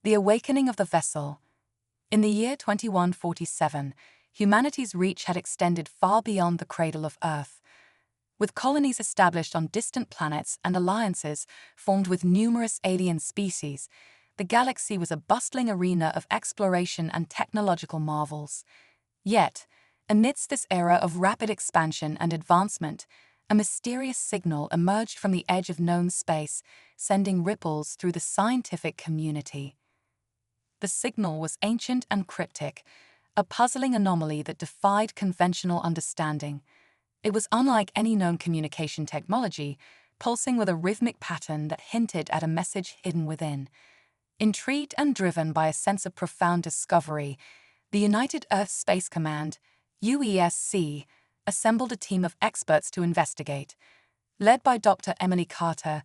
The awakening of the vessel. In the year 2147, humanity's reach had extended far beyond the cradle of Earth. With colonies established on distant planets and alliances formed with numerous alien species, the galaxy was a bustling arena of exploration and technological marvels. Yet, amidst this era of rapid expansion and advancement, a mysterious signal emerged from the edge of known space, sending ripples through the scientific community. The signal was ancient and cryptic, a puzzling anomaly that defied conventional understanding. It was unlike any known communication technology, pulsing with a rhythmic pattern that hinted at a message hidden within. Intrigued and driven by a sense of profound discovery, the United Earth Space Command, UESC, assembled a team of experts to investigate. Led by Dr. Emily Carter,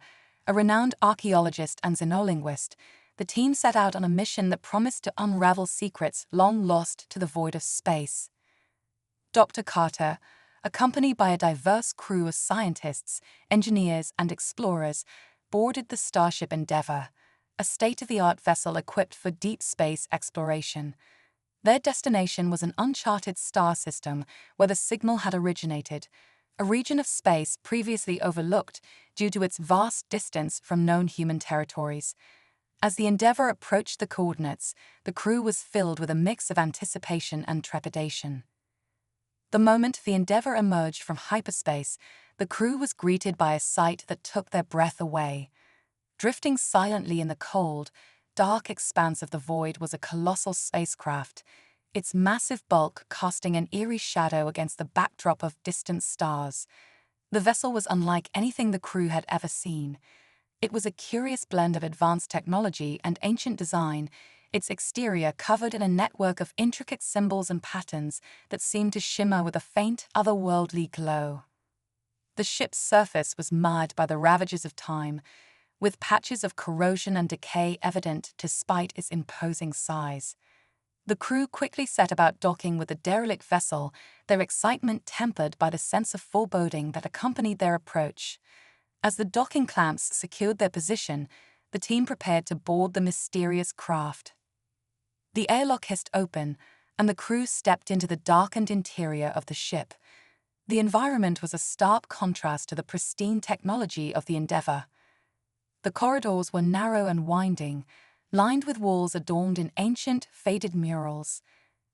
a renowned archaeologist and xenolinguist, the team set out on a mission that promised to unravel secrets long lost to the void of space. Dr. Carter, accompanied by a diverse crew of scientists, engineers, and explorers, boarded the starship Endeavour, a state-of-the-art vessel equipped for deep space exploration. Their destination was an uncharted star system where the signal had originated, a region of space previously overlooked due to its vast distance from known human territories. As the Endeavour approached the coordinates, the crew was filled with a mix of anticipation and trepidation. The moment the Endeavour emerged from hyperspace, the crew was greeted by a sight that took their breath away. Drifting silently in the cold, dark expanse of the void was a colossal spacecraft, its massive bulk casting an eerie shadow against the backdrop of distant stars. The vessel was unlike anything the crew had ever seen. It was a curious blend of advanced technology and ancient design, its exterior covered in a network of intricate symbols and patterns that seemed to shimmer with a faint, otherworldly glow. The ship's surface was marred by the ravages of time, with patches of corrosion and decay evident despite its imposing size. The crew quickly set about docking with the derelict vessel, their excitement tempered by the sense of foreboding that accompanied their approach. As the docking clamps secured their position, the team prepared to board the mysterious craft. The airlock hissed open, and the crew stepped into the darkened interior of the ship. The environment was a stark contrast to the pristine technology of the Endeavour. The corridors were narrow and winding, lined with walls adorned in ancient, faded murals.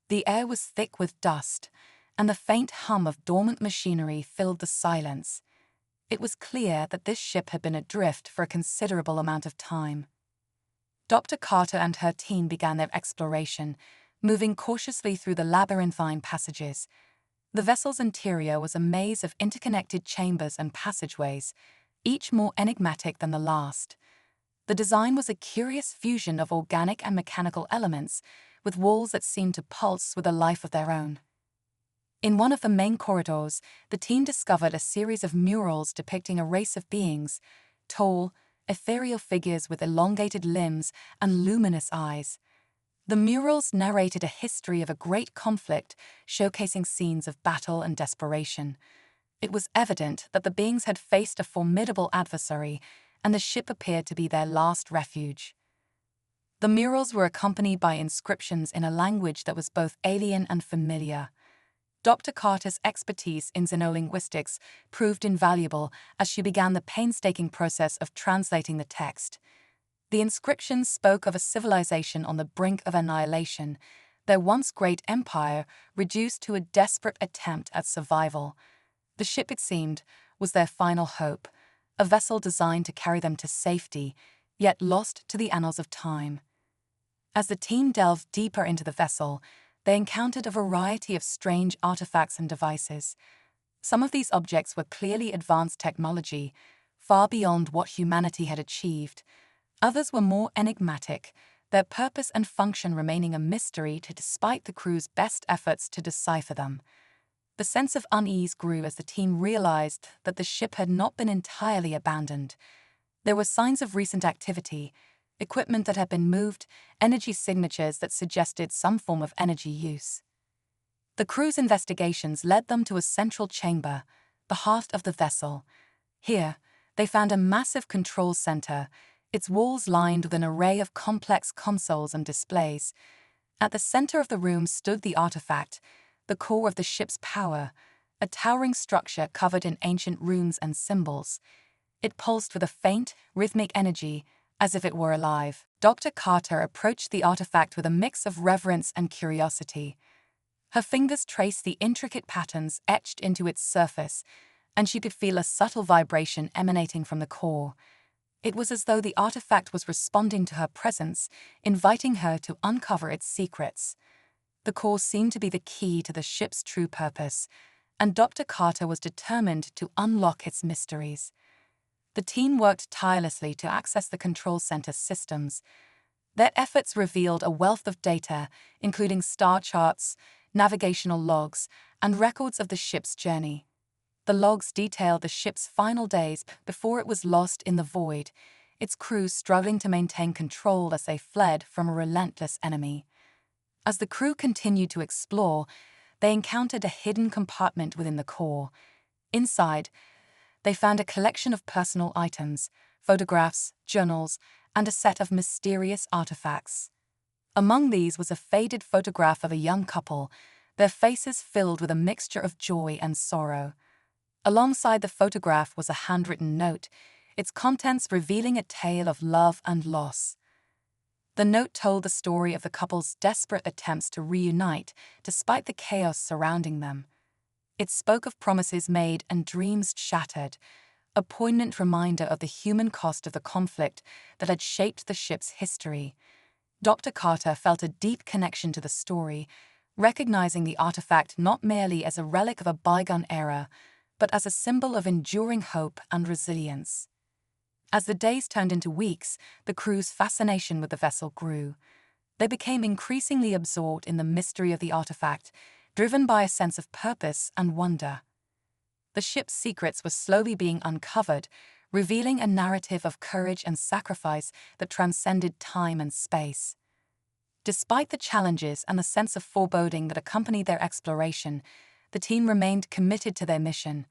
The air was thick with dust, and the faint hum of dormant machinery filled the silence. It was clear that this ship had been adrift for a considerable amount of time. Dr. Carter and her team began their exploration, moving cautiously through the labyrinthine passages. The vessel's interior was a maze of interconnected chambers and passageways, each more enigmatic than the last. The design was a curious fusion of organic and mechanical elements, with walls that seemed to pulse with a life of their own. In one of the main corridors, the team discovered a series of murals depicting a race of beings, tall, ethereal figures with elongated limbs and luminous eyes. The murals narrated a history of a great conflict, showcasing scenes of battle and desperation. It was evident that the beings had faced a formidable adversary, and the ship appeared to be their last refuge. The murals were accompanied by inscriptions in a language that was both alien and familiar. Dr. Carter's expertise in xenolinguistics proved invaluable as she began the painstaking process of translating the text. The inscriptions spoke of a civilization on the brink of annihilation, their once great empire reduced to a desperate attempt at survival. The ship, it seemed, was their final hope, a vessel designed to carry them to safety, yet lost to the annals of time. As the team delved deeper into the vessel, they encountered a variety of strange artifacts and devices. Some of these objects were clearly advanced technology, far beyond what humanity had achieved. Others were more enigmatic, their purpose and function remaining a mystery despite the crew's best efforts to decipher them. The sense of unease grew as the team realized that the ship had not been entirely abandoned. There were signs of recent activity, equipment that had been moved, energy signatures that suggested some form of energy use. The crew's investigations led them to a central chamber, the heart of the vessel. Here, they found a massive control center, its walls lined with an array of complex consoles and displays. At the center of the room stood the artifact, the core of the ship's power, a towering structure covered in ancient runes and symbols. It pulsed with a faint, rhythmic energy, as if it were alive. Dr. Carter approached the artifact with a mix of reverence and curiosity. Her fingers traced the intricate patterns etched into its surface, and she could feel a subtle vibration emanating from the core. It was as though the artifact was responding to her presence, inviting her to uncover its secrets. The core seemed to be the key to the ship's true purpose, and Dr. Carter was determined to unlock its mysteries. The team worked tirelessly to access the control center systems. Their efforts revealed a wealth of data, including star charts, navigational logs, and records of the ship's journey. The logs detailed the ship's final days before it was lost in the void, its crew struggling to maintain control as they fled from a relentless enemy. As the crew continued to explore, they encountered a hidden compartment within the core. Inside, they found a collection of personal items, photographs, journals, and a set of mysterious artifacts. Among these was a faded photograph of a young couple, their faces filled with a mixture of joy and sorrow. Alongside the photograph was a handwritten note, its contents revealing a tale of love and loss. The note told the story of the couple's desperate attempts to reunite despite the chaos surrounding them. It spoke of promises made and dreams shattered, a poignant reminder of the human cost of the conflict that had shaped the ship's history. Dr. Carter felt a deep connection to the story, recognizing the artifact not merely as a relic of a bygone era, but as a symbol of enduring hope and resilience. As the days turned into weeks, the crew's fascination with the vessel grew. They became increasingly absorbed in the mystery of the artifact, driven by a sense of purpose and wonder. The ship's secrets were slowly being uncovered, revealing a narrative of courage and sacrifice that transcended time and space. Despite the challenges and the sense of foreboding that accompanied their exploration, the team remained committed to their mission.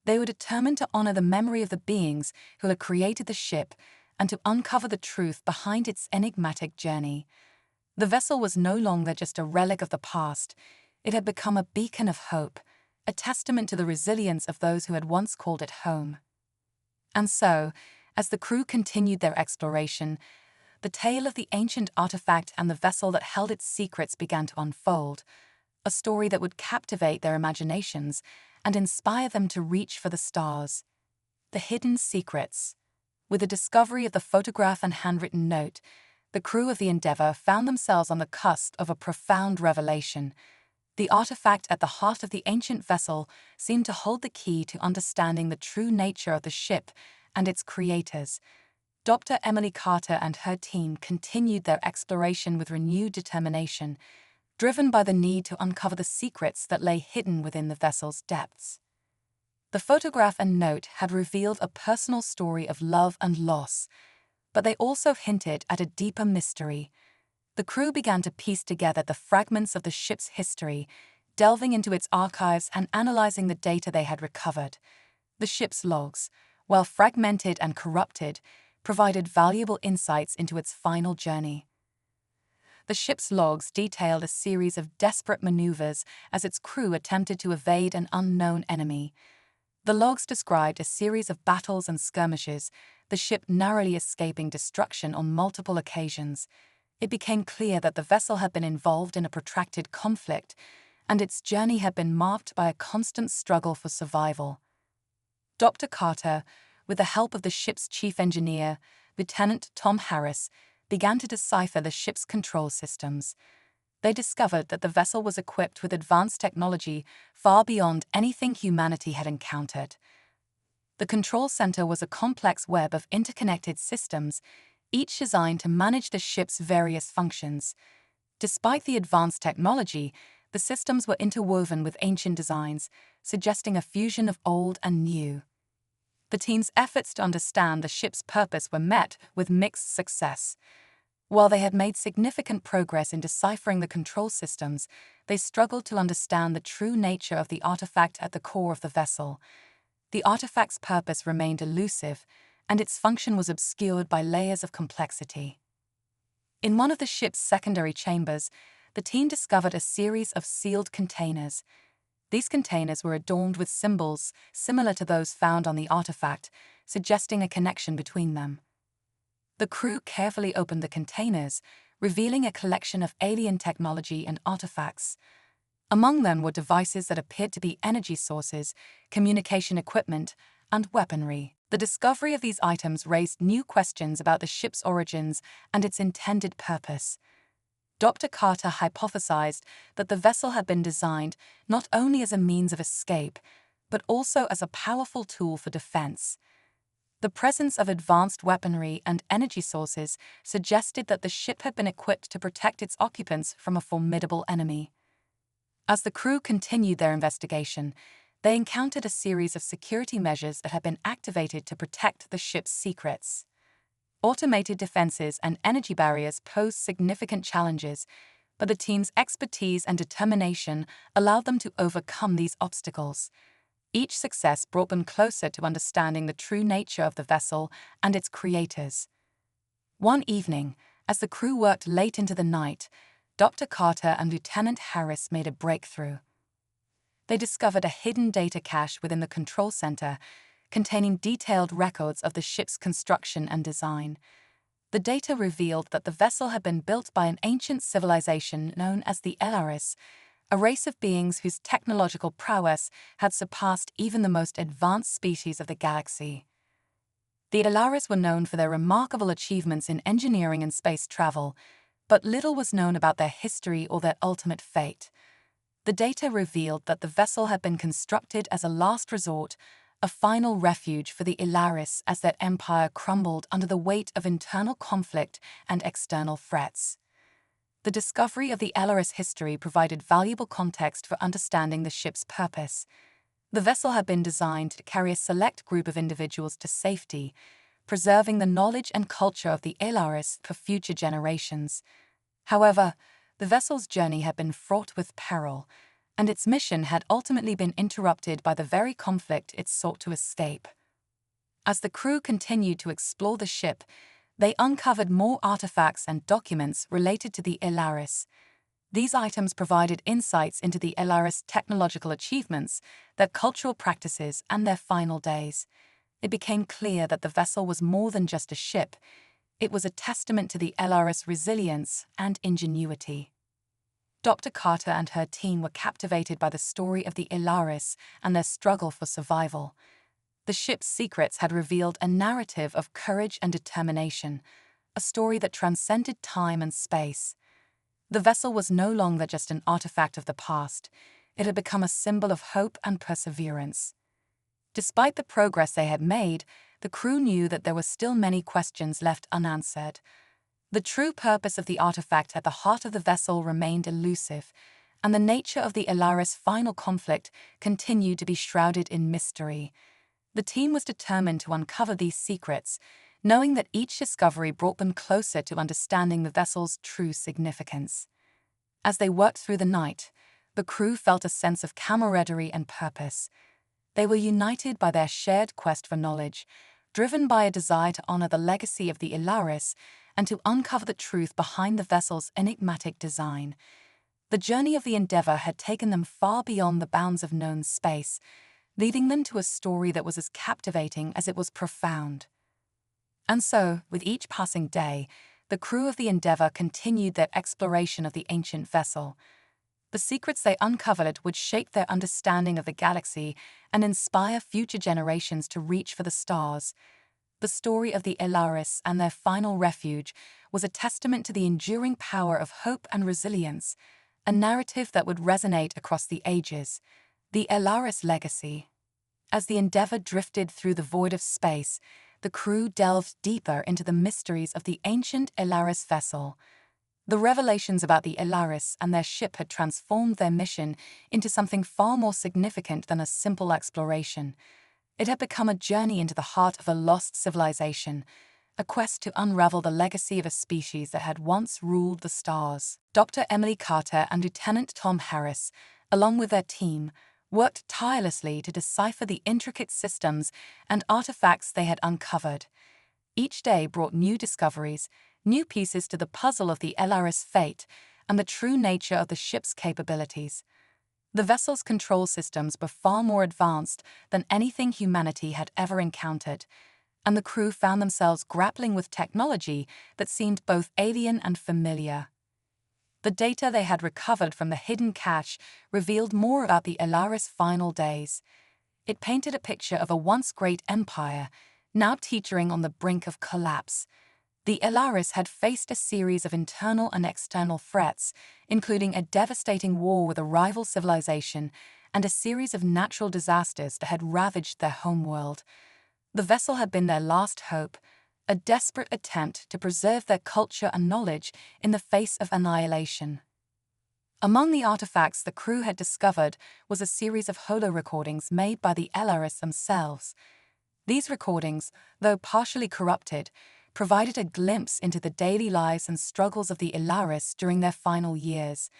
They were determined to honor the memory of the beings who had created the ship and to uncover the truth behind its enigmatic journey. The vessel was no longer just a relic of the past. It had become a beacon of hope, a testament to the resilience of those who had once called it home. And so, as the crew continued their exploration, the tale of the ancient artifact and the vessel that held its secrets began to unfold, a story that would captivate their imaginations and inspire them to reach for the stars. The hidden secrets. With the discovery of the photograph and handwritten note, the crew of the Endeavour found themselves on the cusp of a profound revelation. The artifact at the heart of the ancient vessel seemed to hold the key to understanding the true nature of the ship and its creators. Dr. Emily Carter and her team continued their exploration with renewed determination, driven by the need to uncover the secrets that lay hidden within the vessel's depths. The photograph and note had revealed a personal story of love and loss, but they also hinted at a deeper mystery. The crew began to piece together the fragments of the ship's history, delving into its archives and analyzing the data they had recovered. The ship's logs, while fragmented and corrupted, provided valuable insights into its final journey. The ship's logs detailed a series of desperate maneuvers as its crew attempted to evade an unknown enemy. The logs described a series of battles and skirmishes, the ship narrowly escaping destruction on multiple occasions. It became clear that the vessel had been involved in a protracted conflict, and its journey had been marked by a constant struggle for survival. Dr. Carter, with the help of the ship's chief engineer, Lieutenant Tom Harris, began to decipher the ship's control systems. They discovered that the vessel was equipped with advanced technology far beyond anything humanity had encountered. The control center was a complex web of interconnected systems, each designed to manage the ship's various functions. Despite the advanced technology, the systems were interwoven with ancient designs, suggesting a fusion of old and new. The team's efforts to understand the ship's purpose were met with mixed success. While they had made significant progress in deciphering the control systems, they struggled to understand the true nature of the artifact at the core of the vessel. The artifact's purpose remained elusive, and its function was obscured by layers of complexity. In one of the ship's secondary chambers, the team discovered a series of sealed containers. These containers were adorned with symbols similar to those found on the artifact, suggesting a connection between them. The crew carefully opened the containers, revealing a collection of alien technology and artifacts. Among them were devices that appeared to be energy sources, communication equipment, and weaponry. The discovery of these items raised new questions about the ship's origins and its intended purpose. Dr. Carter hypothesized that the vessel had been designed not only as a means of escape, but also as a powerful tool for defense. The presence of advanced weaponry and energy sources suggested that the ship had been equipped to protect its occupants from a formidable enemy. As the crew continued their investigation, they encountered a series of security measures that had been activated to protect the ship's secrets. Automated defenses and energy barriers posed significant challenges, but the team's expertise and determination allowed them to overcome these obstacles. Each success brought them closer to understanding the true nature of the vessel and its creators. One evening, as the crew worked late into the night, Dr. Carter and Lieutenant Harris made a breakthrough. They discovered a hidden data cache within the control center, containing detailed records of the ship's construction and design. The data revealed that the vessel had been built by an ancient civilization known as the Elaris, a race of beings whose technological prowess had surpassed even the most advanced species of the galaxy. The Elaris were known for their remarkable achievements in engineering and space travel, but little was known about their history or their ultimate fate. The data revealed that the vessel had been constructed as a last resort, a final refuge for the Elaris as their empire crumbled under the weight of internal conflict and external threats. The discovery of the Elaris history provided valuable context for understanding the ship's purpose. The vessel had been designed to carry a select group of individuals to safety, preserving the knowledge and culture of the Elaris for future generations. However, the vessel's journey had been fraught with peril, and its mission had ultimately been interrupted by the very conflict it sought to escape. As the crew continued to explore the ship, they uncovered more artifacts and documents related to the Elaris. These items provided insights into the Elaris' technological achievements, their cultural practices, and their final days. It became clear that the vessel was more than just a ship. It was a testament to the Elaris' resilience and ingenuity. Dr. Carter and her team were captivated by the story of the Elaris and their struggle for survival. The ship's secrets had revealed a narrative of courage and determination, a story that transcended time and space. The vessel was no longer just an artifact of the past. It had become a symbol of hope and perseverance. Despite the progress they had made, the crew knew that there were still many questions left unanswered. The true purpose of the artifact at the heart of the vessel remained elusive, and the nature of the Elaris' final conflict continued to be shrouded in mystery. The team was determined to uncover these secrets, knowing that each discovery brought them closer to understanding the vessel's true significance. As they worked through the night, the crew felt a sense of camaraderie and purpose. They were united by their shared quest for knowledge, driven by a desire to honor the legacy of the Elaris and to uncover the truth behind the vessel's enigmatic design. The journey of the Endeavor had taken them far beyond the bounds of known space, leading them to a story that was as captivating as it was profound. And so, with each passing day, the crew of the Endeavor continued their exploration of the ancient vessel. The secrets they uncovered would shape their understanding of the galaxy and inspire future generations to reach for the stars. The story of the Elaris and their final refuge was a testament to the enduring power of hope and resilience, a narrative that would resonate across the ages. The Elaris legacy. As the Endeavor drifted through the void of space, the crew delved deeper into the mysteries of the ancient Elaris vessel. The revelations about the Elaris and their ship had transformed their mission into something far more significant than a simple exploration. It had become a journey into the heart of a lost civilization, a quest to unravel the legacy of a species that had once ruled the stars. Dr. Emily Carter and Lieutenant Tom Harris, along with their team, worked tirelessly to decipher the intricate systems and artifacts they had uncovered. Each day brought new discoveries, new pieces to the puzzle of the Elaris' fate and the true nature of the ship's capabilities. The vessel's control systems were far more advanced than anything humanity had ever encountered, and the crew found themselves grappling with technology that seemed both alien and familiar. The data they had recovered from the hidden cache revealed more about the Elaris' final days. It painted a picture of a once great empire, now teetering on the brink of collapse. The Elaris had faced a series of internal and external threats, including a devastating war with a rival civilization and a series of natural disasters that had ravaged their homeworld. The vessel had been their last hope, a desperate attempt to preserve their culture and knowledge in the face of annihilation. Among the artifacts the crew had discovered was a series of holo-recordings made by the Elaris themselves. These recordings, though partially corrupted, provided a glimpse into the daily lives and struggles of the Elaris during their final years.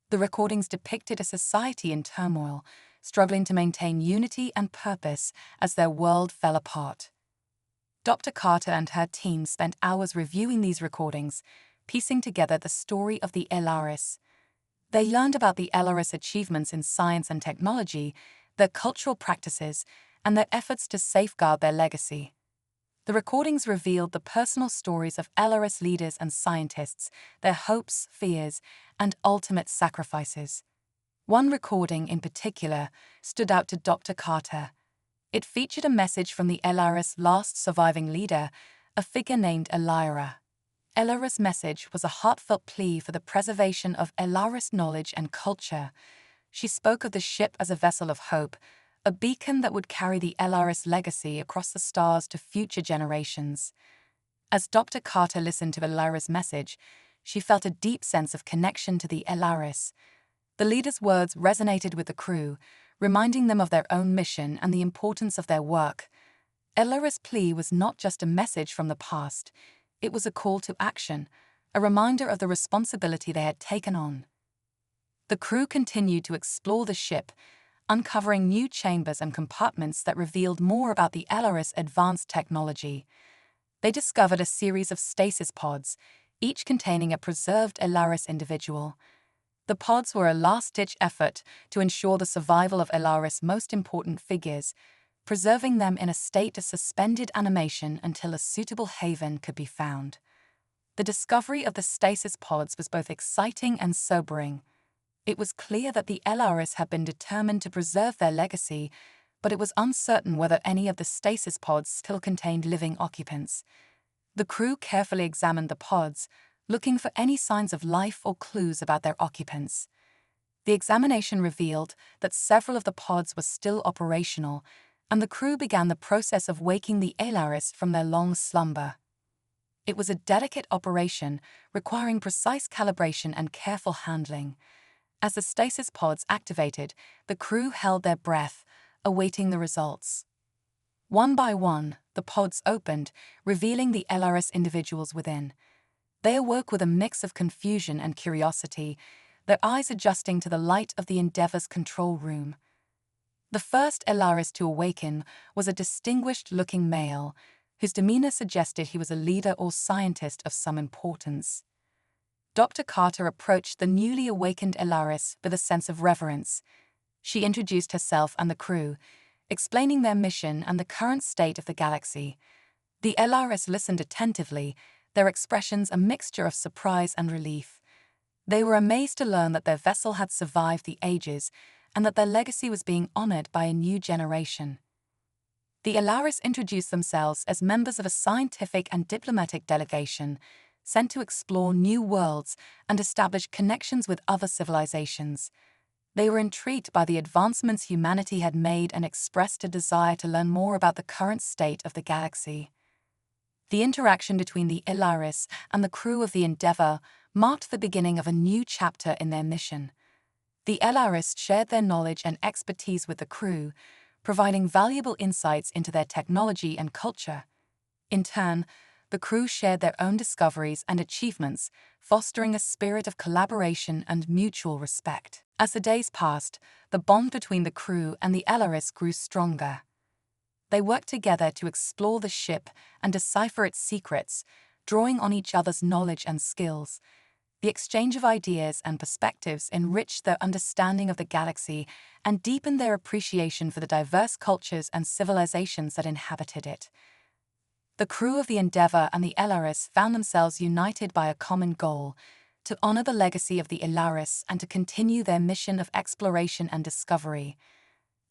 The recordings depicted a society in turmoil, struggling to maintain unity and purpose as their world fell apart. Dr. Carter and her team spent hours reviewing these recordings, piecing together the story of the Elaris. They learned about the Elaris' achievements in science and technology, their cultural practices, and their efforts to safeguard their legacy. The recordings revealed the personal stories of Elaris leaders and scientists, their hopes, fears, and ultimate sacrifices. One recording in particular stood out to Dr. Carter. It featured a message from the Elaris' last surviving leader, a figure named Elira. Elira's message was a heartfelt plea for the preservation of Elaris knowledge and culture. She spoke of the ship as a vessel of hope, a beacon that would carry the Elaris legacy across the stars to future generations. As Dr. Carter listened to Elira's message, she felt a deep sense of connection to the Elaris. The leader's words resonated with the crew, reminding them of their own mission and the importance of their work. Elira's plea was not just a message from the past, it was a call to action, a reminder of the responsibility they had taken on. The crew continued to explore the ship, uncovering new chambers and compartments that revealed more about the Elaris' advanced technology. They discovered a series of stasis pods, each containing a preserved Elaris individual. The pods were a last-ditch effort to ensure the survival of Elaris' most important figures, preserving them in a state of suspended animation until a suitable haven could be found. The discovery of the stasis pods was both exciting and sobering. It was clear that the Elaris had been determined to preserve their legacy, but it was uncertain whether any of the stasis pods still contained living occupants. The crew carefully examined the pods, looking for any signs of life or clues about their occupants. The examination revealed that several of the pods were still operational, and the crew began the process of waking the Elaris from their long slumber. It was a delicate operation, requiring precise calibration and careful handling. As the stasis pods activated, the crew held their breath, awaiting the results. One by one, the pods opened, revealing the Elaris individuals within. They awoke with a mix of confusion and curiosity, their eyes adjusting to the light of the Endeavor's control room. The first Elaris to awaken was a distinguished-looking male, whose demeanor suggested he was a leader or scientist of some importance. Dr. Carter approached the newly awakened Elaris with a sense of reverence. She introduced herself and the crew, explaining their mission and the current state of the galaxy. The Elaris listened attentively, their expressions a mixture of surprise and relief. They were amazed to learn that their vessel had survived the ages and that their legacy was being honored by a new generation. The Elaris introduced themselves as members of a scientific and diplomatic delegation sent to explore new worlds and establish connections with other civilizations. They were intrigued by the advancements humanity had made and expressed a desire to learn more about the current state of the galaxy. The interaction between the Elaris and the crew of the Endeavor marked the beginning of a new chapter in their mission. The Elaris shared their knowledge and expertise with the crew, providing valuable insights into their technology and culture. In turn, the crew shared their own discoveries and achievements, fostering a spirit of collaboration and mutual respect. As the days passed, the bond between the crew and the Elaris grew stronger. They worked together to explore the ship and decipher its secrets, drawing on each other's knowledge and skills. The exchange of ideas and perspectives enriched their understanding of the galaxy and deepened their appreciation for the diverse cultures and civilizations that inhabited it. The crew of the Endeavour and the Elaris found themselves united by a common goal: to honor the legacy of the Elaris and to continue their mission of exploration and discovery.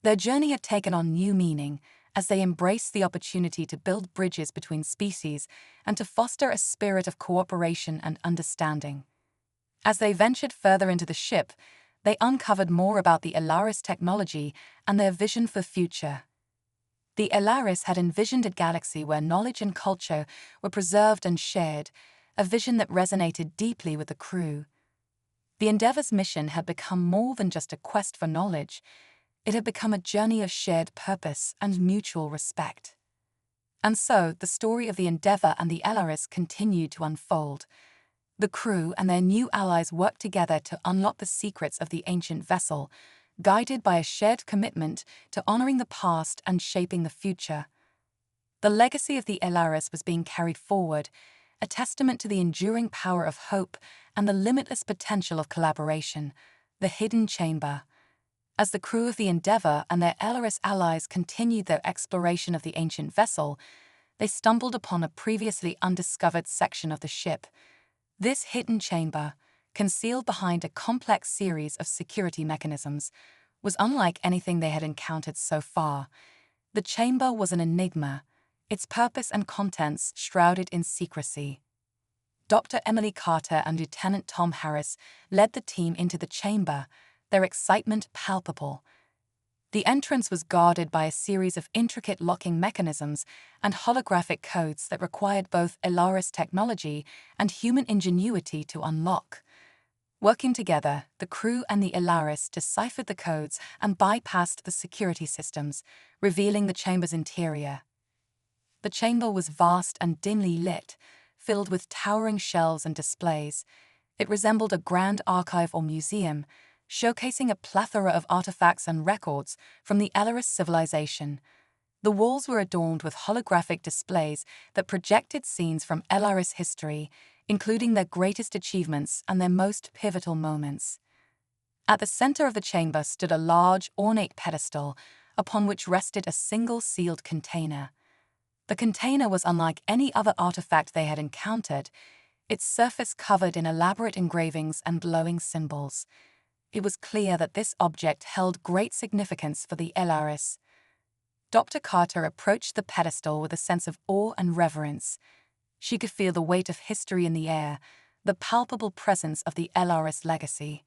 Their journey had taken on new meaning as they embraced the opportunity to build bridges between species and to foster a spirit of cooperation and understanding. As they ventured further into the ship, they uncovered more about the Elaris technology and their vision for the future. The Elaris had envisioned a galaxy where knowledge and culture were preserved and shared, a vision that resonated deeply with the crew. The Endeavour's mission had become more than just a quest for knowledge. It had become a journey of shared purpose and mutual respect. And so, the story of the Endeavour and the Elaris continued to unfold. The crew and their new allies worked together to unlock the secrets of the ancient vessel, guided by a shared commitment to honoring the past and shaping the future. The legacy of the Elaris was being carried forward, a testament to the enduring power of hope and the limitless potential of collaboration. The hidden chamber. As the crew of the Endeavour and their Elaris allies continued their exploration of the ancient vessel, they stumbled upon a previously undiscovered section of the ship. This hidden chamber, concealed behind a complex series of security mechanisms, was unlike anything they had encountered so far. The chamber was an enigma, its purpose and contents shrouded in secrecy. Dr. Emily Carter and Lieutenant Tom Harris led the team into the chamber, their excitement palpable. The entrance was guarded by a series of intricate locking mechanisms and holographic codes that required both Elaris technology and human ingenuity to unlock. Working together, the crew and the Elaris deciphered the codes and bypassed the security systems, revealing the chamber's interior. The chamber was vast and dimly lit, filled with towering shelves and displays. It resembled a grand archive or museum, showcasing a plethora of artifacts and records from the Elaris civilization. The walls were adorned with holographic displays that projected scenes from Elaris history, including their greatest achievements and their most pivotal moments. At the center of the chamber stood a large, ornate pedestal, upon which rested a single sealed container. The container was unlike any other artifact they had encountered, its surface covered in elaborate engravings and glowing symbols. It was clear that this object held great significance for the Elaris. Dr. Carter approached the pedestal with a sense of awe and reverence. She could feel the weight of history in the air, the palpable presence of the Elaris legacy.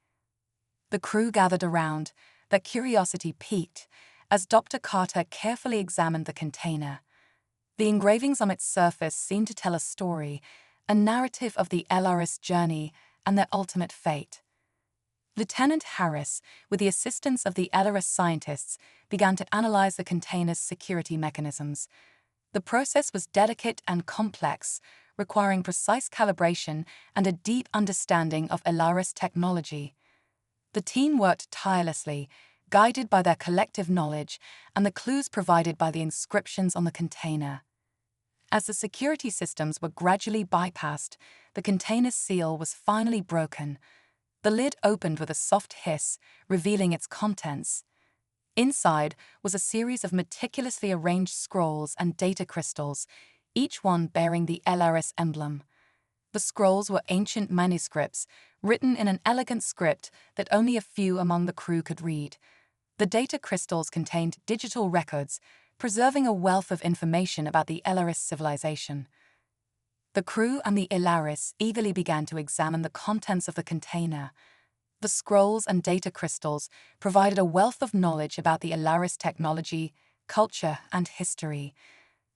The crew gathered around, their curiosity piqued, as Dr. Carter carefully examined the container. The engravings on its surface seemed to tell a story, a narrative of the Elaris journey and their ultimate fate. Lieutenant Harris, with the assistance of the Elaris scientists, began to analyze the container's security mechanisms. The process was delicate and complex, requiring precise calibration and a deep understanding of Elaris technology. The team worked tirelessly, guided by their collective knowledge and the clues provided by the inscriptions on the container. As the security systems were gradually bypassed, the container's seal was finally broken. The lid opened with a soft hiss, revealing its contents. Inside was a series of meticulously arranged scrolls and data crystals, each one bearing the Elaris emblem. The scrolls were ancient manuscripts, written in an elegant script that only a few among the crew could read. The data crystals contained digital records, preserving a wealth of information about the Elaris civilization. The crew and the Elaris eagerly began to examine the contents of the container. The scrolls and data crystals provided a wealth of knowledge about the Elaris technology, culture, and history.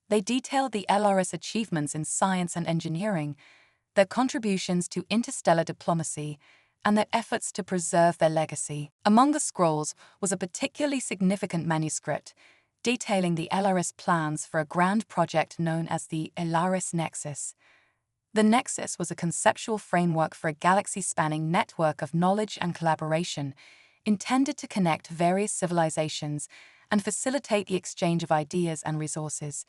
They detailed the Elaris achievements in science and engineering, their contributions to interstellar diplomacy, and their efforts to preserve their legacy. Among the scrolls was a particularly significant manuscript detailing the Elaris plans for a grand project known as the Elaris Nexus. The Nexus was a conceptual framework for a galaxy-spanning network of knowledge and collaboration, intended to connect various civilizations and facilitate the exchange of ideas and resources.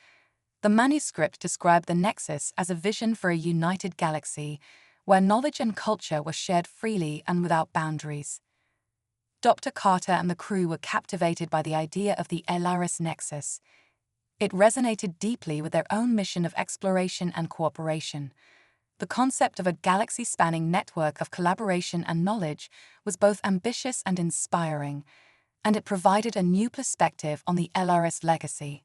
The manuscript described the Nexus as a vision for a united galaxy, where knowledge and culture were shared freely and without boundaries. Dr. Carter and the crew were captivated by the idea of the Elaris Nexus. It resonated deeply with their own mission of exploration and cooperation. The concept of a galaxy-spanning network of collaboration and knowledge was both ambitious and inspiring, and it provided a new perspective on the Elaris legacy.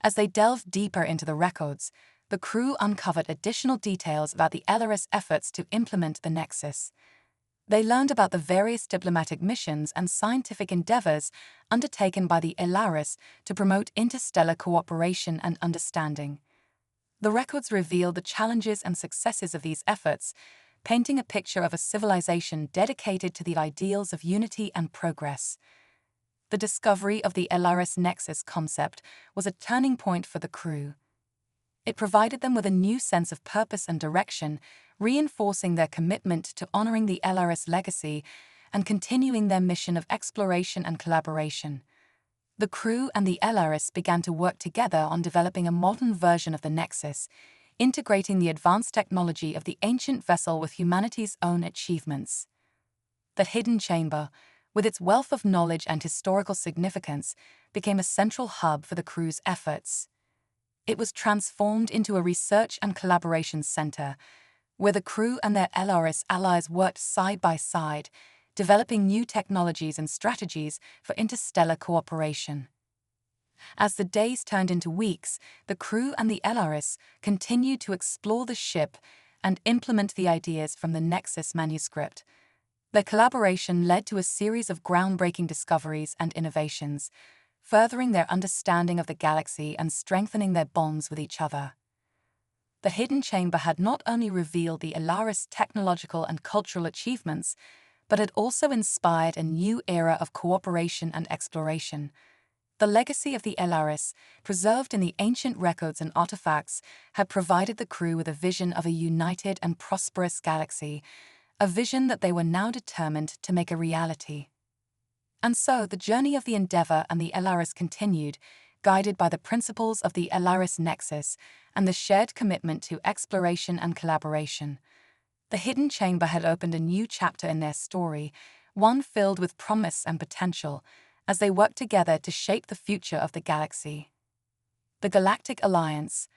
As they delved deeper into the records, the crew uncovered additional details about the Elaris efforts to implement the Nexus. They learned about the various diplomatic missions and scientific endeavors undertaken by the Elaris to promote interstellar cooperation and understanding. The records reveal the challenges and successes of these efforts, painting a picture of a civilization dedicated to the ideals of unity and progress. The discovery of the Elaris Nexus concept was a turning point for the crew. It provided them with a new sense of purpose and direction, reinforcing their commitment to honoring the Elaris legacy and continuing their mission of exploration and collaboration. The crew and the Elaris began to work together on developing a modern version of the Nexus, integrating the advanced technology of the ancient vessel with humanity's own achievements. The hidden chamber, with its wealth of knowledge and historical significance, became a central hub for the crew's efforts. It was transformed into a research and collaboration center, where the crew and their Elaris allies worked side by side, developing new technologies and strategies for interstellar cooperation. As the days turned into weeks, the crew and the Elaris continued to explore the ship and implement the ideas from the Nexus manuscript. Their collaboration led to a series of groundbreaking discoveries and innovations, furthering their understanding of the galaxy and strengthening their bonds with each other. The hidden chamber had not only revealed the Elaris' technological and cultural achievements, but had also inspired a new era of cooperation and exploration. The legacy of the Elaris, preserved in the ancient records and artifacts, had provided the crew with a vision of a united and prosperous galaxy, a vision that they were now determined to make a reality. And so the journey of the Endeavour and the Elaris continued, guided by the principles of the Elaris Nexus and the shared commitment to exploration and collaboration. The hidden chamber had opened a new chapter in their story, one filled with promise and potential, as they worked together to shape the future of the galaxy. The Galactic Alliance,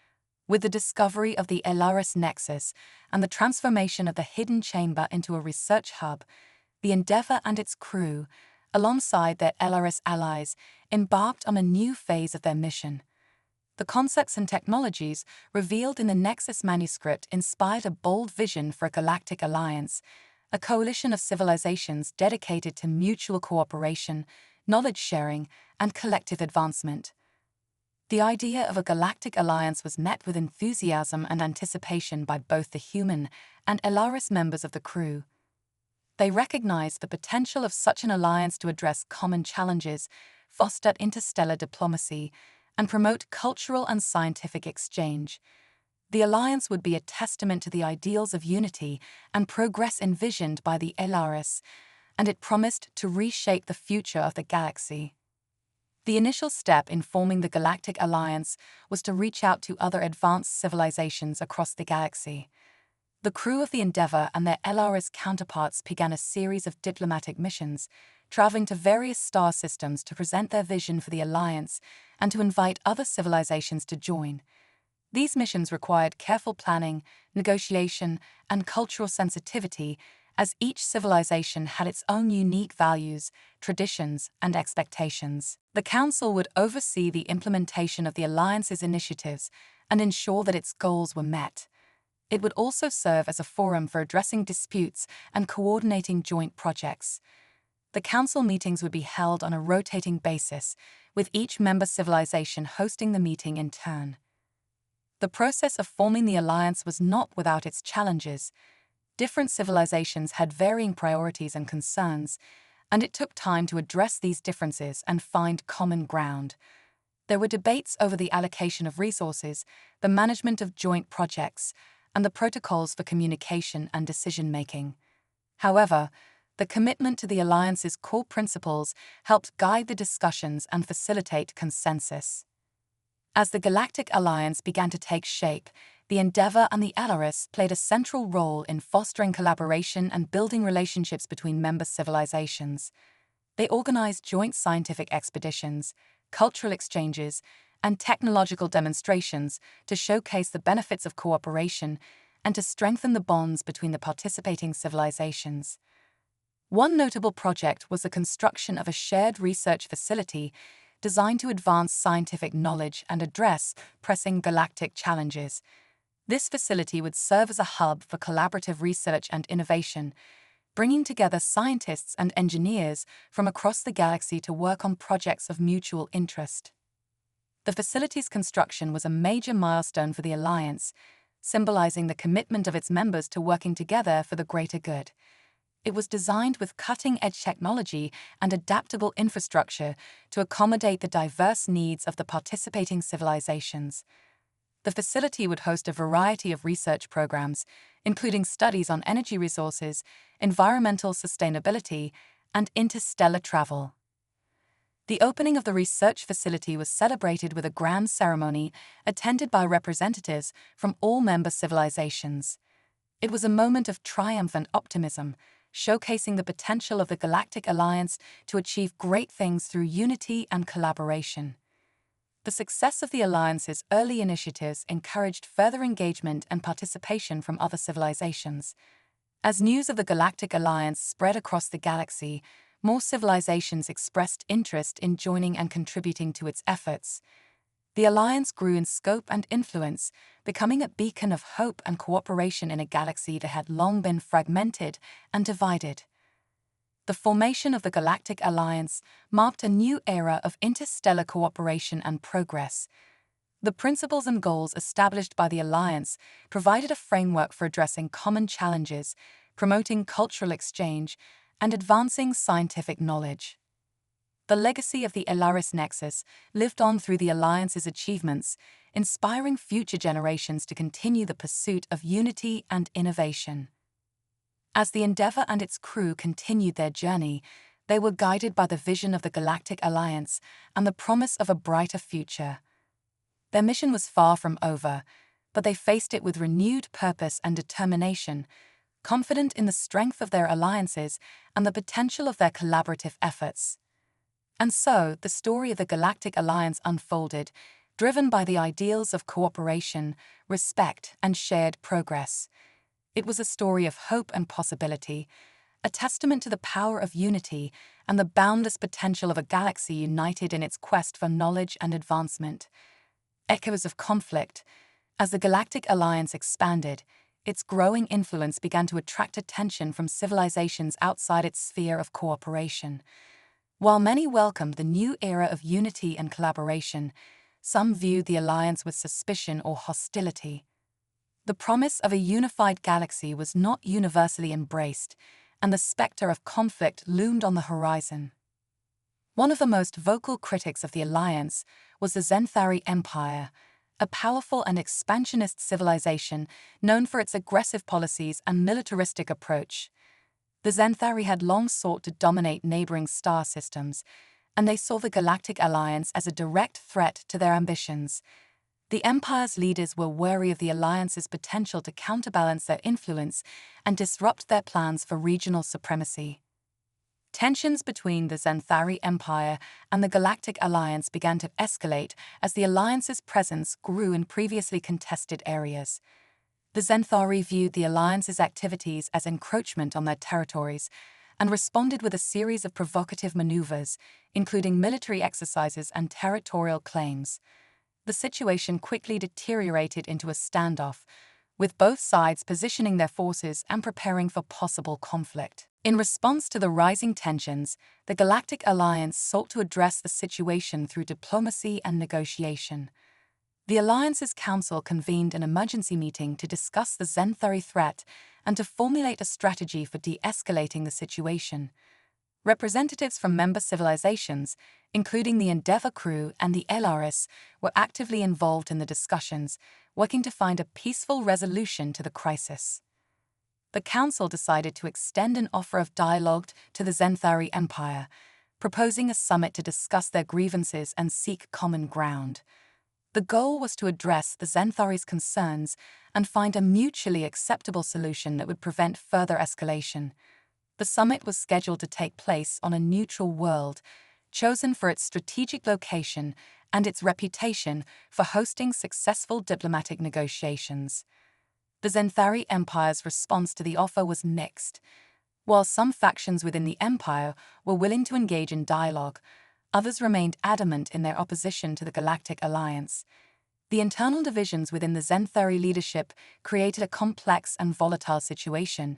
with the discovery of the Elaris Nexus and the transformation of the hidden chamber into a research hub, the Endeavour and its crew, alongside their Elaris allies, embarked on a new phase of their mission. The concepts and technologies revealed in the Nexus manuscript inspired a bold vision for a galactic alliance, a coalition of civilizations dedicated to mutual cooperation, knowledge sharing, and collective advancement. The idea of a galactic alliance was met with enthusiasm and anticipation by both the human and Elaris members of the crew. They recognized the potential of such an alliance to address common challenges, foster interstellar diplomacy, and promote cultural and scientific exchange. The alliance would be a testament to the ideals of unity and progress envisioned by the Elaris, and it promised to reshape the future of the galaxy. The initial step in forming the Galactic Alliance was to reach out to other advanced civilizations across the galaxy. The crew of the Endeavour and their Elaris counterparts began a series of diplomatic missions, traveling to various star systems to present their vision for the Alliance and to invite other civilizations to join. These missions required careful planning, negotiation, and cultural sensitivity, as each civilization had its own unique values, traditions, and expectations. The Council would oversee the implementation of the Alliance's initiatives and ensure that its goals were met. It would also serve as a forum for addressing disputes and coordinating joint projects. The Council meetings would be held on a rotating basis, with each member civilization hosting the meeting in turn. The process of forming the Alliance was not without its challenges. Different civilizations had varying priorities and concerns, and it took time to address these differences and find common ground. There were debates over the allocation of resources, the management of joint projects, and the protocols for communication and decision-making. However, The commitment to the Alliance's core principles helped guide the discussions and facilitate consensus. As the Galactic Alliance began to take shape, the Endeavour and the Alaris played a central role in fostering collaboration and building relationships between member civilizations. They organized joint scientific expeditions, cultural exchanges, and technological demonstrations to showcase the benefits of cooperation and to strengthen the bonds between the participating civilizations. One notable project was the construction of a shared research facility designed to advance scientific knowledge and address pressing galactic challenges. This facility would serve as a hub for collaborative research and innovation, bringing together scientists and engineers from across the galaxy to work on projects of mutual interest. The facility's construction was a major milestone for the Alliance, symbolizing the commitment of its members to working together for the greater good. It was designed with cutting-edge technology and adaptable infrastructure to accommodate the diverse needs of the participating civilizations. The facility would host a variety of research programs, including studies on energy resources, environmental sustainability, and interstellar travel. The opening of the research facility was celebrated with a grand ceremony attended by representatives from all member civilizations. It was a moment of triumph and optimism, showcasing the potential of the Galactic Alliance to achieve great things through unity and collaboration. The success of the Alliance's early initiatives encouraged further engagement and participation from other civilizations. As news of the Galactic Alliance spread across the galaxy, more civilizations expressed interest in joining and contributing to its efforts. The Alliance grew in scope and influence, becoming a beacon of hope and cooperation in a galaxy that had long been fragmented and divided. The formation of the Galactic Alliance marked a new era of interstellar cooperation and progress. The principles and goals established by the Alliance provided a framework for addressing common challenges, promoting cultural exchange, and advancing scientific knowledge. The legacy of the Alaris Nexus lived on through the Alliance's achievements, inspiring future generations to continue the pursuit of unity and innovation. As the Endeavour and its crew continued their journey, they were guided by the vision of the Galactic Alliance and the promise of a brighter future. Their mission was far from over, but they faced it with renewed purpose and determination, confident in the strength of their alliances and the potential of their collaborative efforts. And so, the story of the Galactic Alliance unfolded, driven by the ideals of cooperation, respect, and shared progress. It was a story of hope and possibility, a testament to the power of unity and the boundless potential of a galaxy united in its quest for knowledge and advancement. Echoes of conflict. As the Galactic Alliance expanded, its growing influence began to attract attention from civilizations outside its sphere of cooperation. While many welcomed the new era of unity and collaboration, some viewed the Alliance with suspicion or hostility. The promise of a unified galaxy was not universally embraced, and the specter of conflict loomed on the horizon. One of the most vocal critics of the Alliance was the Zenthari Empire, a powerful and expansionist civilization known for its aggressive policies and militaristic approach. The Zenthari had long sought to dominate neighboring star systems, and they saw the Galactic Alliance as a direct threat to their ambitions. The Empire's leaders were wary of the Alliance's potential to counterbalance their influence and disrupt their plans for regional supremacy. Tensions between the Zenthari Empire and the Galactic Alliance began to escalate as the Alliance's presence grew in previously contested areas. The Zenthari viewed the Alliance's activities as encroachment on their territories and responded with a series of provocative maneuvers, including military exercises and territorial claims. The situation quickly deteriorated into a standoff, with both sides positioning their forces and preparing for possible conflict. In response to the rising tensions, the Galactic Alliance sought to address the situation through diplomacy and negotiation. The Alliance's Council convened an emergency meeting to discuss the Zenthari threat and to formulate a strategy for de-escalating the situation. Representatives from member civilizations, including the Endeavour crew and the Alaris, were actively involved in the discussions, working to find a peaceful resolution to the crisis. the Council decided to extend an offer of dialogue to the Zenthari Empire, proposing a summit to discuss their grievances and seek common ground. The goal was to address the Zenthari's concerns and find a mutually acceptable solution that would prevent further escalation. The summit was scheduled to take place on a neutral world, chosen for its strategic location and its reputation for hosting successful diplomatic negotiations. The Zenthari Empire's response to the offer was mixed. While some factions within the empire were willing to engage in dialogue, others remained adamant in their opposition to the Galactic Alliance. The internal divisions within the Zenthari leadership created a complex and volatile situation,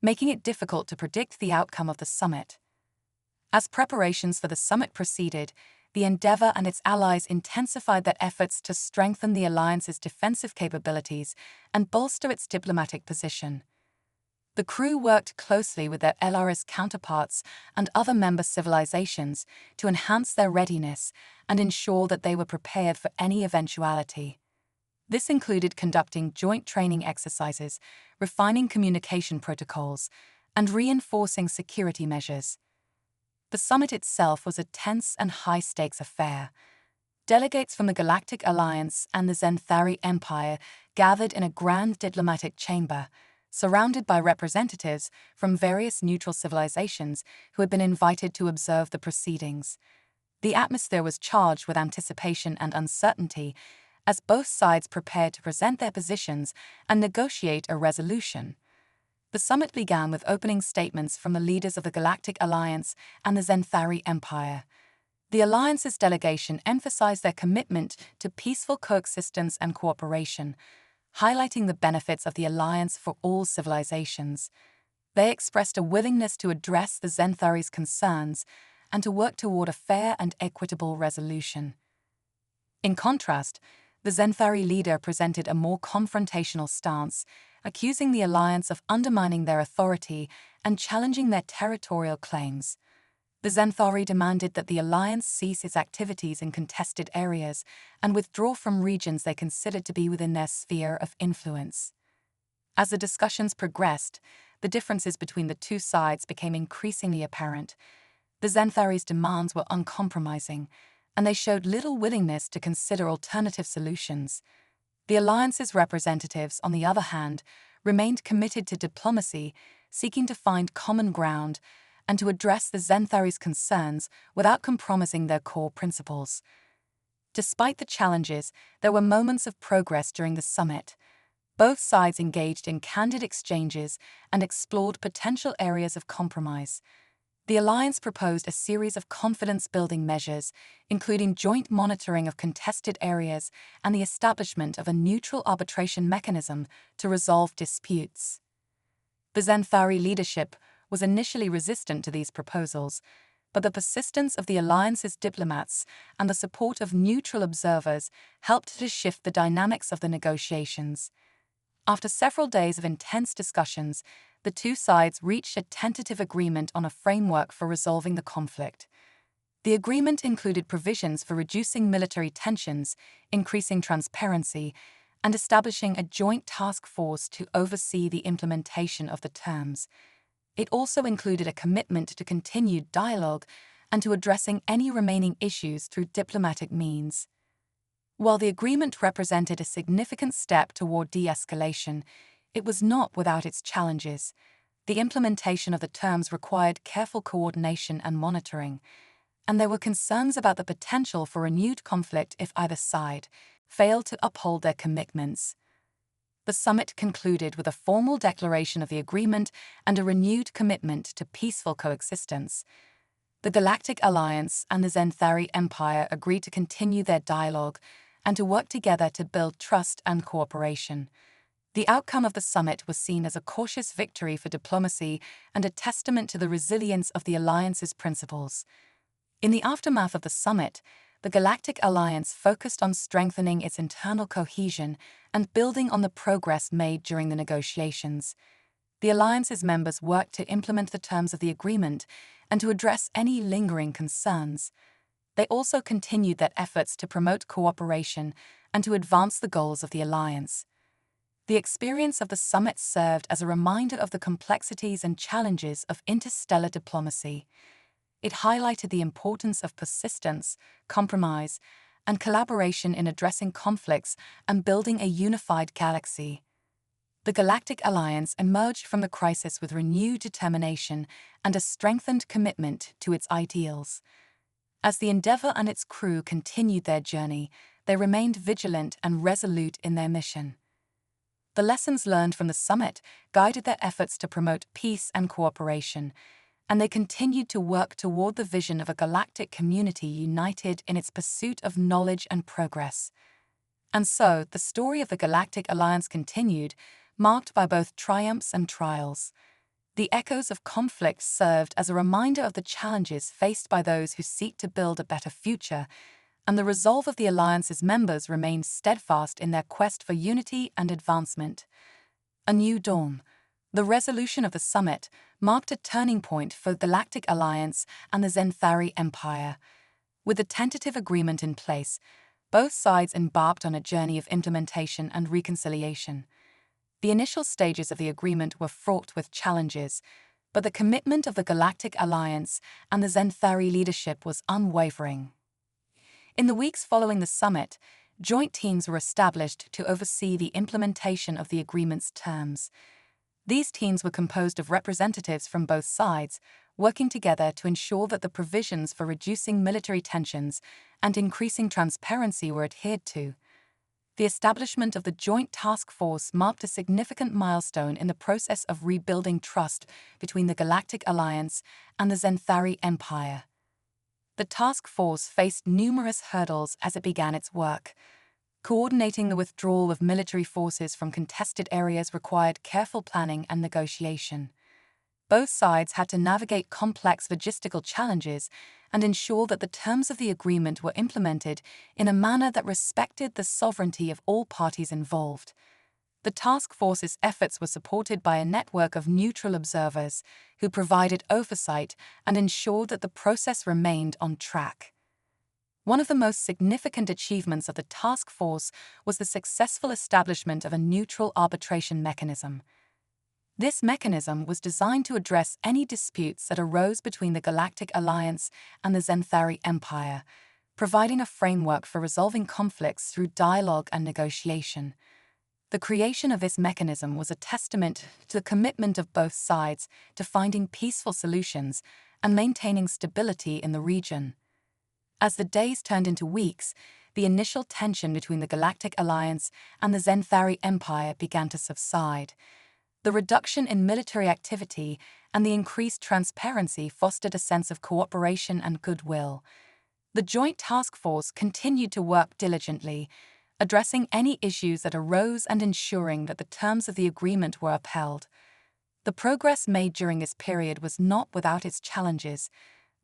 making it difficult to predict the outcome of the summit. As preparations for the summit proceeded, the Endeavour and its allies intensified their efforts to strengthen the Alliance's defensive capabilities and bolster its diplomatic position. The crew worked closely with their LRS counterparts and other member civilizations to enhance their readiness and ensure that they were prepared for any eventuality. This included conducting joint training exercises, refining communication protocols, and reinforcing security measures. The summit itself was a tense and high-stakes affair. Delegates from the Galactic Alliance and the Zenthari Empire gathered in a grand diplomatic chamber, surrounded by representatives from various neutral civilizations who had been invited to observe the proceedings. The atmosphere was charged with anticipation and uncertainty, as both sides prepared to present their positions and negotiate a resolution. The summit began with opening statements from the leaders of the Galactic Alliance and the Zenthari Empire. The Alliance's delegation emphasized their commitment to peaceful coexistence and cooperation, highlighting the benefits of the Alliance for all civilizations. They expressed a willingness to address the Zenthari's concerns and to work toward a fair and equitable resolution. In contrast, the Zenthari leader presented a more confrontational stance, accusing the Alliance of undermining their authority and challenging their territorial claims. The Zenthari demanded that the Alliance cease its activities in contested areas and withdraw from regions they considered to be within their sphere of influence. As the discussions progressed, the differences between the two sides became increasingly apparent. The Zenthari's demands were uncompromising, and they showed little willingness to consider alternative solutions. The Alliance's representatives, on the other hand, remained committed to diplomacy, seeking to find common ground and to address the Zenthari's concerns without compromising their core principles. Despite the challenges, there were moments of progress during the summit. Both sides engaged in candid exchanges and explored potential areas of compromise. The Alliance proposed a series of confidence-building measures, including joint monitoring of contested areas and the establishment of a neutral arbitration mechanism to resolve disputes. The Zenthari leadership was initially resistant to these proposals, but the persistence of the Alliance's diplomats and the support of neutral observers helped to shift the dynamics of the negotiations. After several days of intense discussions, the two sides reached a tentative agreement on a framework for resolving the conflict. The agreement included provisions for reducing military tensions, increasing transparency, and establishing a joint task force to oversee the implementation of the terms. It also included a commitment to continued dialogue and to addressing any remaining issues through diplomatic means. While the agreement represented a significant step toward de-escalation, it was not without its challenges. The implementation of the terms required careful coordination and monitoring, and there were concerns about the potential for renewed conflict if either side failed to uphold their commitments. The summit concluded with a formal declaration of the agreement and a renewed commitment to peaceful coexistence. The Galactic Alliance and the Zenthari Empire agreed to continue their dialogue and to work together to build trust and cooperation. The outcome of the summit was seen as a cautious victory for diplomacy and a testament to the resilience of the Alliance's principles. In the aftermath of the summit, the Galactic Alliance focused on strengthening its internal cohesion and building on the progress made during the negotiations. The Alliance's members worked to implement the terms of the agreement and to address any lingering concerns. They also continued their efforts to promote cooperation and to advance the goals of the Alliance. The experience of the summit served as a reminder of the complexities and challenges of interstellar diplomacy. It highlighted the importance of persistence, compromise, and collaboration in addressing conflicts and building a unified galaxy. The Galactic Alliance emerged from the crisis with renewed determination and a strengthened commitment to its ideals. As the Endeavour and its crew continued their journey, they remained vigilant and resolute in their mission. The lessons learned from the summit guided their efforts to promote peace and cooperation, and they continued to work toward the vision of a galactic community united in its pursuit of knowledge and progress. And so, the story of the Galactic Alliance continued, marked by both triumphs and trials. The echoes of conflict served as a reminder of the challenges faced by those who seek to build a better future, and the resolve of the Alliance's members remained steadfast in their quest for unity and advancement. A new dawn. The resolution of the summit marked a turning point for the Galactic Alliance and the Zenthari Empire. With the tentative agreement in place, both sides embarked on a journey of implementation and reconciliation. The initial stages of the agreement were fraught with challenges, but the commitment of the Galactic Alliance and the Zenthari leadership was unwavering. In the weeks following the summit, joint teams were established to oversee the implementation of the agreement's terms. These teams were composed of representatives from both sides, working together to ensure that the provisions for reducing military tensions and increasing transparency were adhered to. The establishment of the Joint Task Force marked a significant milestone in the process of rebuilding trust between the Galactic Alliance and the Zenthari Empire. The task force faced numerous hurdles as it began its work. Coordinating the withdrawal of military forces from contested areas required careful planning and negotiation. Both sides had to navigate complex logistical challenges and ensure that the terms of the agreement were implemented in a manner that respected the sovereignty of all parties involved. The task force's efforts were supported by a network of neutral observers who provided oversight and ensured that the process remained on track. One of the most significant achievements of the task force was the successful establishment of a neutral arbitration mechanism. This mechanism was designed to address any disputes that arose between the Galactic Alliance and the Zenthari Empire, providing a framework for resolving conflicts through dialogue and negotiation. The creation of this mechanism was a testament to the commitment of both sides to finding peaceful solutions and maintaining stability in the region. As the days turned into weeks, the initial tension between the Galactic Alliance and the Zenthari Empire began to subside. The reduction in military activity and the increased transparency fostered a sense of cooperation and goodwill. The Joint Task Force continued to work diligently, addressing any issues that arose and ensuring that the terms of the agreement were upheld. The progress made during this period was not without its challenges.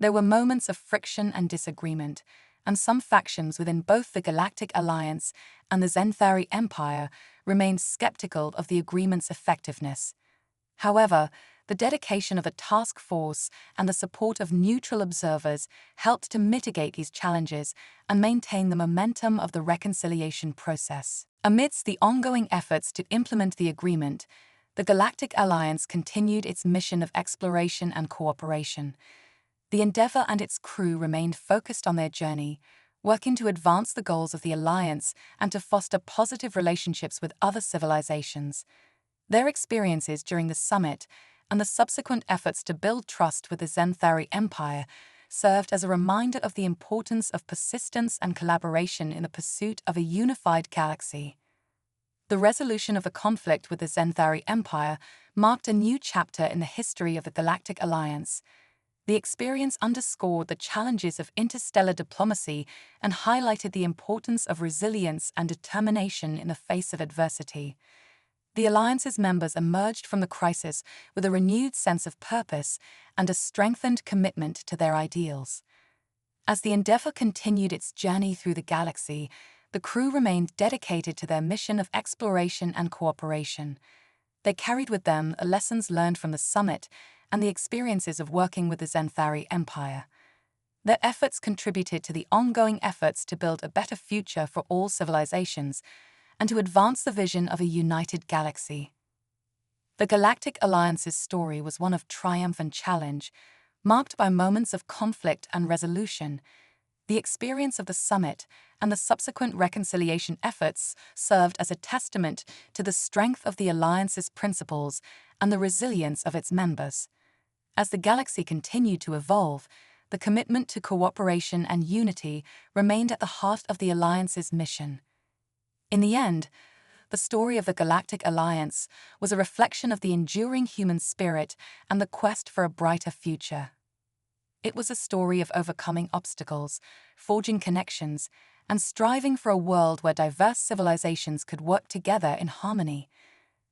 There were moments of friction and disagreement, and some factions within both the Galactic Alliance and the Zenthari Empire remained skeptical of the agreement's effectiveness. However, the dedication of the task force and the support of neutral observers helped to mitigate these challenges and maintain the momentum of the reconciliation process. Amidst the ongoing efforts to implement the agreement, the Galactic Alliance continued its mission of exploration and cooperation. The Endeavour and its crew remained focused on their journey, working to advance the goals of the Alliance and to foster positive relationships with other civilizations. Their experiences during the summit and the subsequent efforts to build trust with the Zenthari Empire served as a reminder of the importance of persistence and collaboration in the pursuit of a unified galaxy. The resolution of the conflict with the Zenthari Empire marked a new chapter in the history of the Galactic Alliance. The experience underscored the challenges of interstellar diplomacy and highlighted the importance of resilience and determination in the face of adversity. The Alliance's members emerged from the crisis with a renewed sense of purpose and a strengthened commitment to their ideals. As the Endeavour continued its journey through the galaxy, the crew remained dedicated to their mission of exploration and cooperation. They carried with them the lessons learned from the summit and the experiences of working with the Zenthari Empire. Their efforts contributed to the ongoing efforts to build a better future for all civilizations, and to advance the vision of a united galaxy. The Galactic Alliance's story was one of triumph and challenge, marked by moments of conflict and resolution. The experience of the summit and the subsequent reconciliation efforts served as a testament to the strength of the Alliance's principles and the resilience of its members. As the galaxy continued to evolve, the commitment to cooperation and unity remained at the heart of the Alliance's mission. In the end, the story of the Galactic Alliance was a reflection of the enduring human spirit and the quest for a brighter future. It was a story of overcoming obstacles, forging connections, and striving for a world where diverse civilizations could work together in harmony.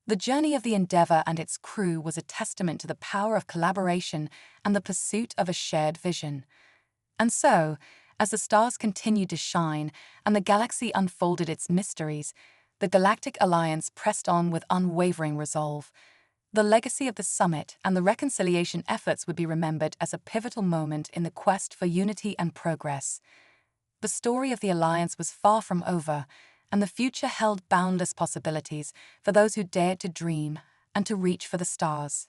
The journey of the Endeavour and its crew was a testament to the power of collaboration and the pursuit of a shared vision. And so, as the stars continued to shine and the galaxy unfolded its mysteries, the Galactic Alliance pressed on with unwavering resolve. The legacy of the summit and the reconciliation efforts would be remembered as a pivotal moment in the quest for unity and progress. The story of the Alliance was far from over, and the future held boundless possibilities for those who dared to dream and to reach for the stars.